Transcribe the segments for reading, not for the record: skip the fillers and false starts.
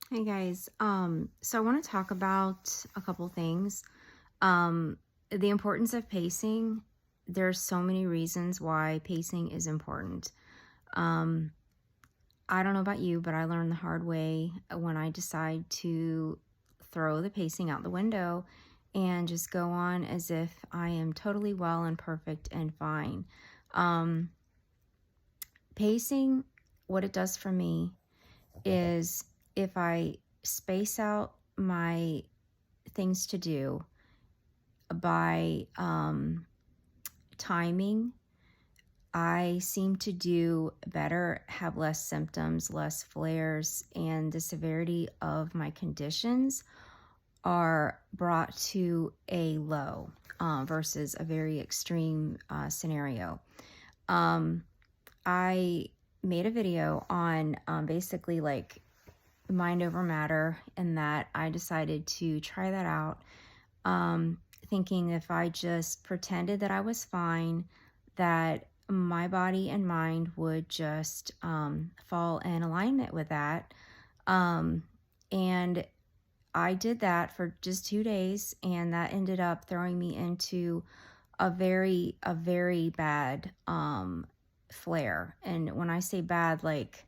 Hey guys, so I want to talk about a couple things. The importance of pacing. There's so many reasons why pacing is important. Um, I don't know about you, but I learned the hard way when I decide to throw the pacing out the window and just go on as if I am totally well and perfect and fine. Um, Pacing, what it does for me is if I space out my things to do by timing, I seem to do better, have less symptoms, less flares, and the severity of my conditions are brought to a low versus a very extreme scenario. Um, I made a video on basically like mind over matter, and that I decided to try that out, thinking if I just pretended that I was fine, that my body and mind would just fall in alignment with that. Um, and I did that for just 2 days, and that ended up throwing me into a very bad flare. And when I say bad, like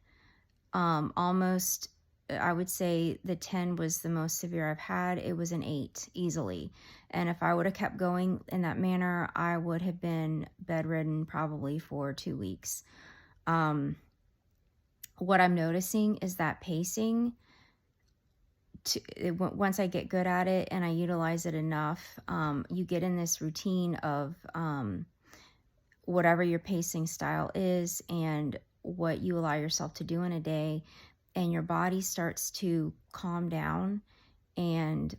almost, I would say the 10 was the most severe I've had. It was an 8 easily. And if I would have kept going in that manner, I would have been bedridden probably for 2 weeks. Um, what I'm noticing is that pacing, once I get good at it and I utilize it enough, you get in this routine of whatever your pacing style is and what you allow yourself to do in a day, and your body starts to calm down and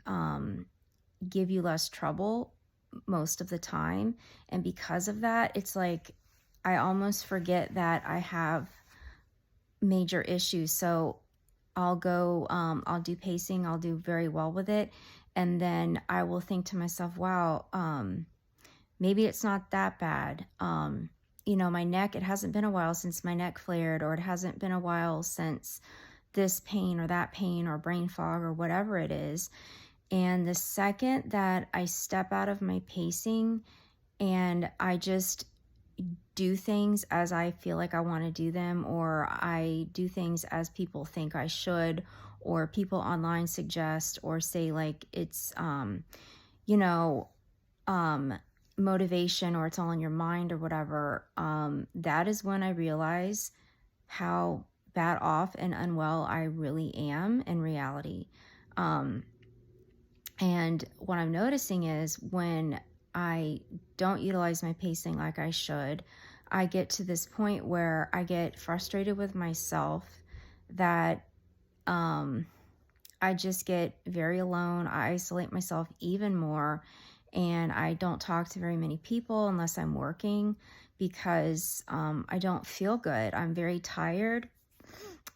give you less trouble most of the time. And because of that, it's like I almost forget that I have major issues. So I'll do pacing, I'll do very well with it. And then I will think to myself, wow, maybe it's not that bad. My neck, it hasn't been a while since my neck flared, or it hasn't been a while since this pain or that pain or brain fog or whatever it is. And the second that I step out of my pacing and I just do things as I feel like I want to do them, or I do things as people think I should, or people online suggest or say like it's, you know, um, motivation, or it's all in your mind or whatever, that is when I realize how bad off and unwell I really am in reality. Um, and what I'm noticing is when I don't utilize my pacing like I should, I get to this point where I get frustrated with myself that um, I just get very alone. I isolate myself even more, and I don't talk to very many people unless I'm working because I don't feel good. I'm very tired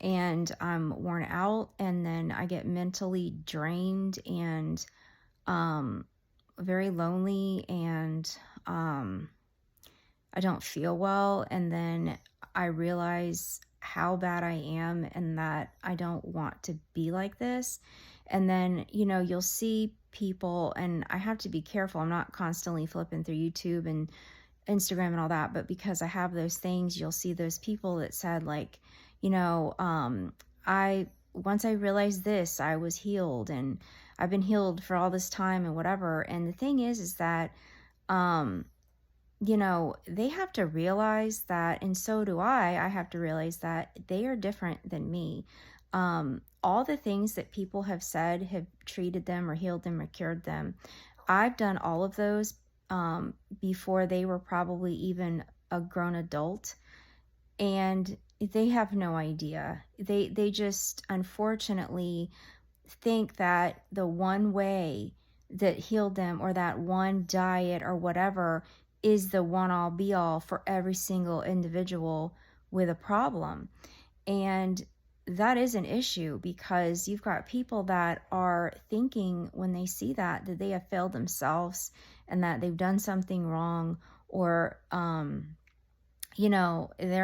and I'm worn out, and then I get mentally drained and um, very lonely, and um, I don't feel well. And then I realize how bad I am and that I don't want to be like this. And then, you'll see people, and I have to be careful. I'm not constantly flipping through YouTube and Instagram and all that, but because I have those things, you'll see those people that said, like, I, once I realized this, I was healed, and I've been healed for all this time and whatever. And the thing is that, um, they have to realize that, and so do I have to realize that they are different than me. All the things that people have said have treated them or healed them or cured them. I've done all of those before they were probably even a grown adult, and they have no idea. They just unfortunately think that the one way that healed them, or that one diet or whatever, is the one all be all for every single individual with a problem. And that is an issue, because you've got people that are thinking when they see that they have failed themselves and that they've done something wrong, or they're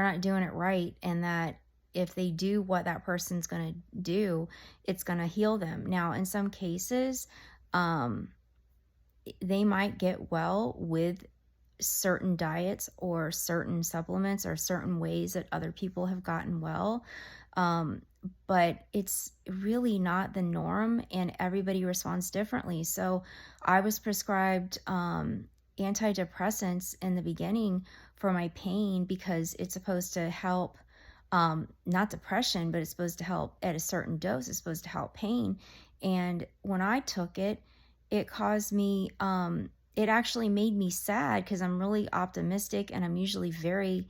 not doing it right, and that if they do what that person's going to do, it's going to heal them. Now, in some cases, um, they might get well with certain diets or certain supplements or certain ways that other people have gotten well. Um, but it's really not the norm, and everybody responds differently. So I was prescribed antidepressants in the beginning for my pain because it's supposed to help, not depression, but it's supposed to help at a certain dose. It's supposed to help pain. And when I took it, it caused me, it actually made me sad because I'm really optimistic and I'm usually very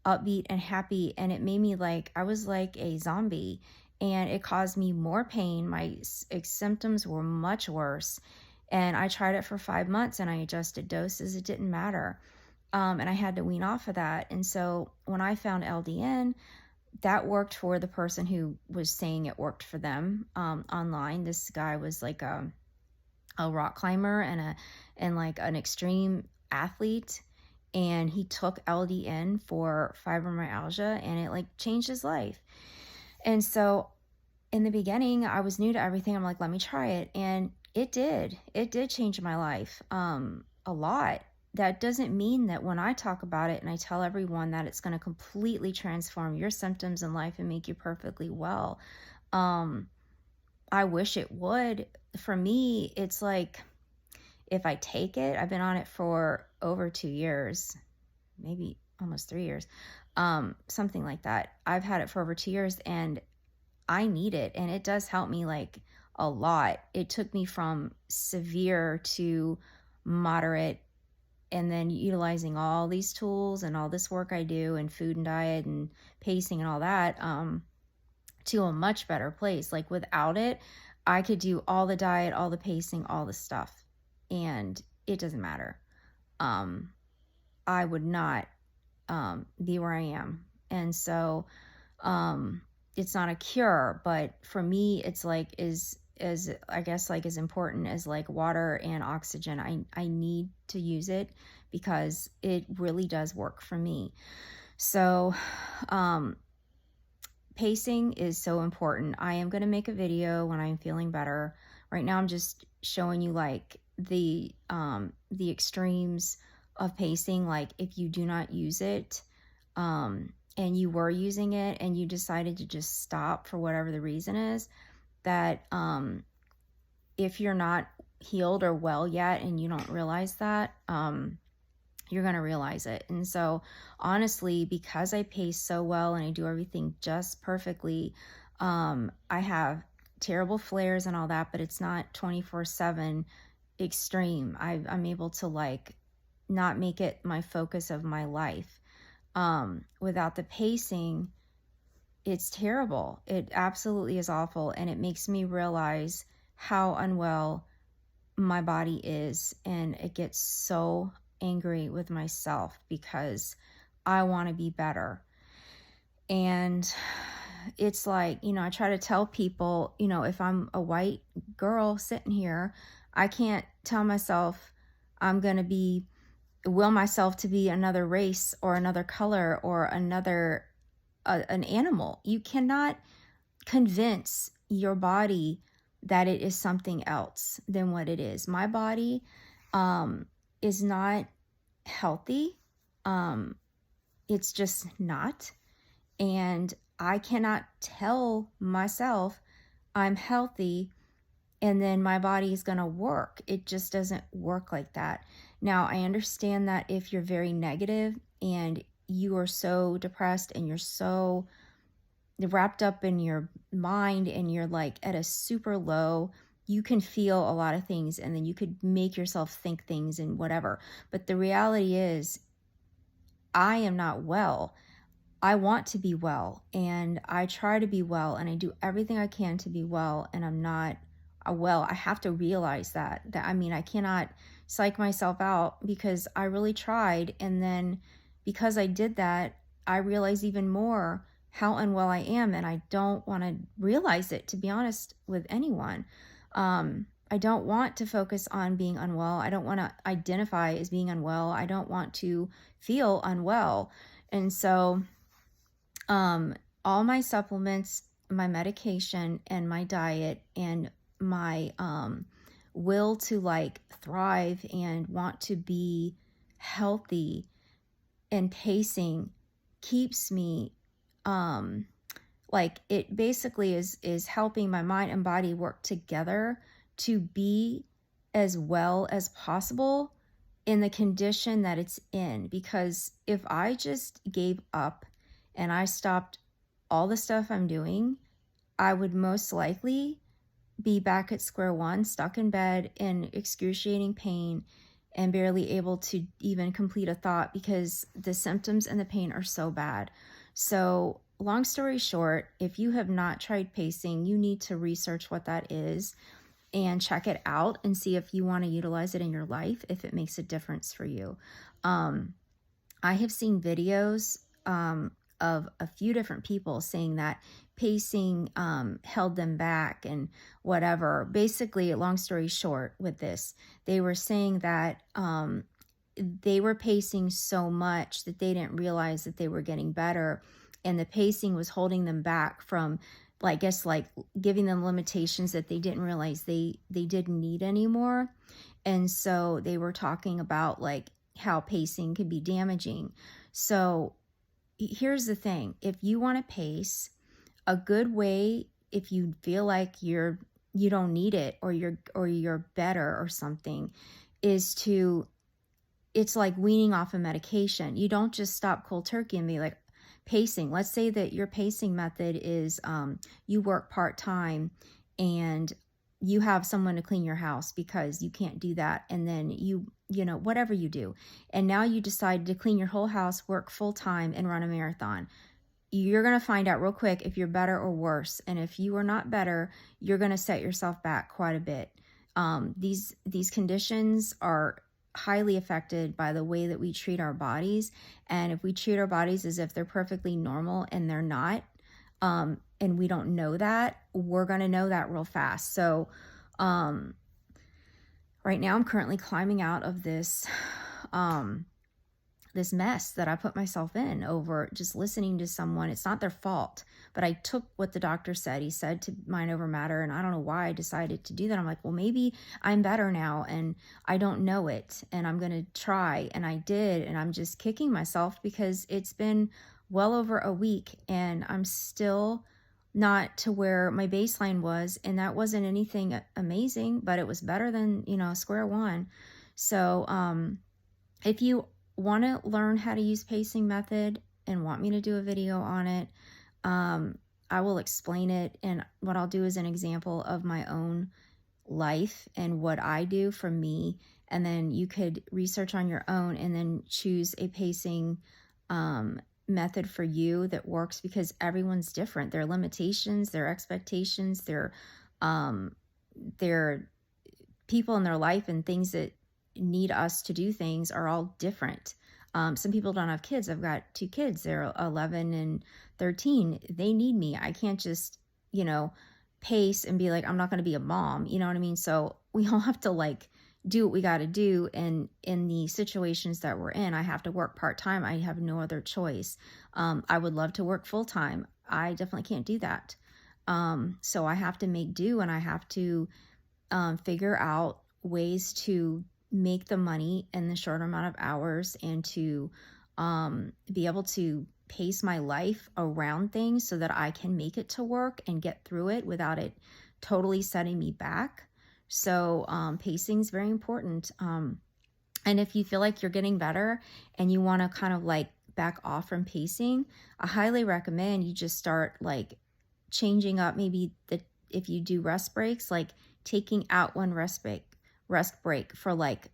upbeat and happy. And it made me like, I was like a zombie, and it caused me more pain. My symptoms were much worse. And I tried it for 5 months and I adjusted doses. It didn't matter. And I had to wean off of that. And so when I found LDN, that worked for the person who was saying it worked for them online. This guy was like a rock climber and like an extreme athlete, and he took LDN for fibromyalgia, and it like changed his life. And so in the beginning, I was new to everything. I'm like, let me try it, and it did change my life a lot. That doesn't mean that when I talk about it and I tell everyone that it's going to completely transform your symptoms in life and make you perfectly well. I wish it would. For me, it's like, if I take it, I've been on it for over 2 years, maybe almost 3 years, something like that. I've had it for over 2 years, and I need it, and it does help me like a lot. It took me from severe to moderate, and then utilizing all these tools and all this work I do and food and diet and pacing and all that, to a much better place. Like without it, I could do all the diet, all the pacing, all the stuff, and it doesn't matter. I would not be where I am. And so it's not a cure, but for me, it's like is I guess like as important as like water and oxygen. I need to use it because it really does work for me. So pacing is so important. I am going to make a video when I'm feeling better. Right now I'm just showing you like the extremes of pacing. Like if you do not use it, and you were using it and you decided to just stop for whatever the reason is, that if you're not healed or well yet and you don't realize that, you're going to realize it. And so honestly, because I pace so well and I do everything just perfectly, I have terrible flares and all that, but it's not 24/7 extreme. I'm able to like not make it my focus of my life. Without the pacing, it's terrible. It absolutely is awful. And it makes me realize how unwell my body is. And it gets so angry with myself because I want to be better. And it's like, I try to tell people, if I'm a white girl sitting here, I can't tell myself I'm going to will myself to be another race or another color or an animal. You cannot convince your body that it is something else than what it is. My body is not healthy. It's just not. And I cannot tell myself I'm healthy and then my body is going to work. It just doesn't work like that. Now, I understand that if you're very negative and you are so depressed and you're so wrapped up in your mind and you're like at a super low, you can feel a lot of things and then you could make yourself think things and whatever. But the reality is, I am not well. I want to be well and I try to be well and I do everything I can to be well, and I'm not well. I have to realize that I cannot psych myself out because I really tried, and then because I did that, I realize even more how unwell I am, and I don't want to realize it, to be honest with anyone. I don't want to focus on being unwell. I don't want to identify as being unwell. I don't want to feel unwell. And so all my supplements, my medication, and my diet, and my will to like thrive and want to be healthy and pacing keeps me like, it basically is helping my mind and body work together to be as well as possible in the condition that it's in. Because if I just gave up and I stopped all the stuff I'm doing, I would most likely be back at square one, stuck in bed in excruciating pain and barely able to even complete a thought because the symptoms and the pain are so bad. So, long story short, if you have not tried pacing, you need to research what that is and check it out and see if you want to utilize it in your life, if it makes a difference for you. Um, I have seen videos of a few different people saying that pacing held them back and whatever. Basically, long story short, with this, they were saying that they were pacing so much that they didn't realize that they were getting better, and the pacing was holding them back from, like, I guess, like giving them limitations that they didn't realize they didn't need anymore. And so they were talking about like how pacing could be damaging. So here's the thing. If you want to pace, a good way, if you feel like you don't need it, or you're better or something, is to, it's like weaning off a medication. You don't just stop cold turkey and be like pacing. Let's say that your pacing method is you work part-time and you have someone to clean your house because you can't do that, and then you know, whatever you do, and now you decide to clean your whole house, work full-time, and run a marathon. You're going to find out real quick if you're better or worse. And if you are not better, you're going to set yourself back quite a bit. These conditions are highly affected by the way that we treat our bodies. And if we treat our bodies as if they're perfectly normal and they're not, and we don't know that, we're going to know that real fast. So right now I'm currently climbing out of this this mess that I put myself in over just listening to someone. It's not their fault, but I took what the doctor said. He said to mind over matter, and I don't know why I decided to do that. I'm like, well, maybe I'm better now and I don't know it, and I'm going to try. And I did, and I'm just kicking myself because it's been well over a week and I'm still not to where my baseline was, and that wasn't anything amazing, but it was better than, square one. So, if you want to learn how to use pacing method and want me to do a video on it, I will explain it. And what I'll do is an example of my own life and what I do for me. And then you could research on your own and then choose a pacing method for you that works, because everyone's different. Their limitations, their expectations, their people in their life and things that need us to do things are all different. Some people don't have kids. I've got 2 kids. They're 11 and 13. They need me. I can't just, pace and be like, I'm not going to be a mom. You know what I mean? So we all have to like do what we got to do. And in the situations that we're in, I have to work part-time. I have no other choice. I would love to work full-time. I definitely can't do that. So I have to make do, and I have to figure out ways to make the money in the short amount of hours, and to be able to pace my life around things so that I can make it to work and get through it without it totally setting me back. So pacing is very important. And if you feel like you're getting better and you want to kind of like back off from pacing, I highly recommend you just start like changing up maybe if you do rest breaks, like taking out one rest break for like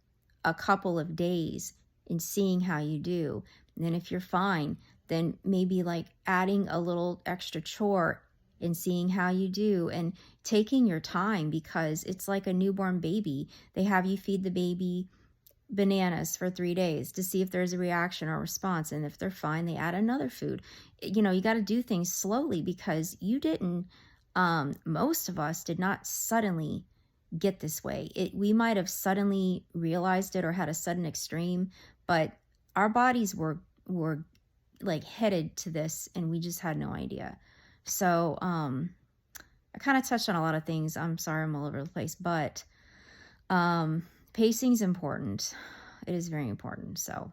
a couple of days and seeing how you do. And then if you're fine, then maybe like adding a little extra chore and seeing how you do, and taking your time, because it's like a newborn baby. They have you feed the baby bananas for 3 days to see if there's a reaction or response. And if they're fine, they add another food. You got to do things slowly, because you didn't, most of us did not suddenly get this way. We might have suddenly realized it or had a sudden extreme, but our bodies were like headed to this and we just had no idea. So I kind of touched on a lot of things. I'm sorry I'm all over the place, but pacing is important. It is very important. So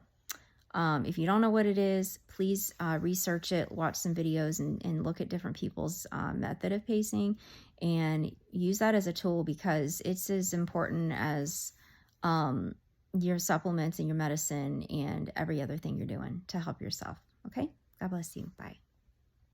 if you don't know what it is, please research it, watch some videos, and look at different people's method of pacing, and use that as a tool, because it's as important as your supplements and your medicine and every other thing you're doing to help yourself. Okay? God bless you. Bye.